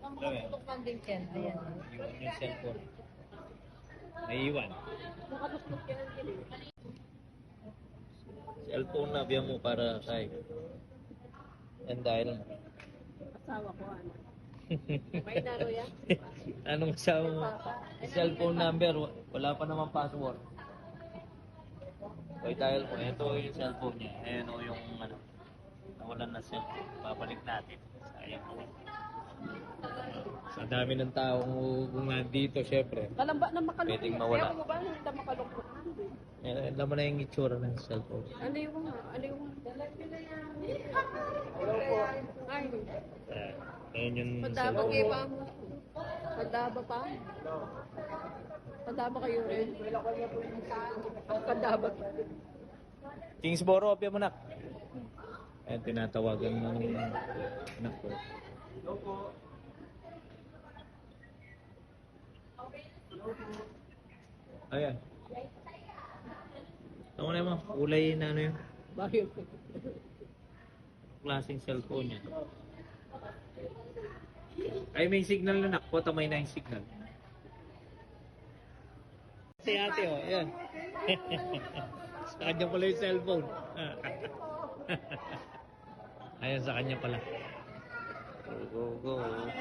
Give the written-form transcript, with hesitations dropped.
Ang Alam mo yan? kaputok lang din yan. Ayan. Yung cellphone. Naiiwan. Nakatustok yan. Cellphone na biyan mo para kay. Yan dahil mo. Asawa ko, ano. May naro yan? Anong sabi mo? Cellphone number, wala pa naman password. Okay, dahil mo, ito yung cellphone niya. Ayan o yung ano, nawalan na cellphone. Babalik natin. Sayang mo. Sa dami ng taong kung nandito, syempre. Kalamba na makalukot. Pwedeng mawala. Kaya mo ba nang makalukot? Alam mo na yung itsura ng cellphone. Ano yung mga? Ano yung mga? Hello po. Ay, Ayan yung madaba kayo pa mo. Madaba pa? Madaba kayo rin. Ang kadaba. Kingsboro, opya mo na. Ayan, tinatawagan ng anak ko. Ayan. Ano na mo? Kulay na ano yun? Bakit? Klaseng cellphone niya. Ay, may signal na nak. Tamay na yung signal. Si ate, oh. Ayan. Sa kanya pala yung cellphone. Ayan, sa kanya pala. Go, go, go.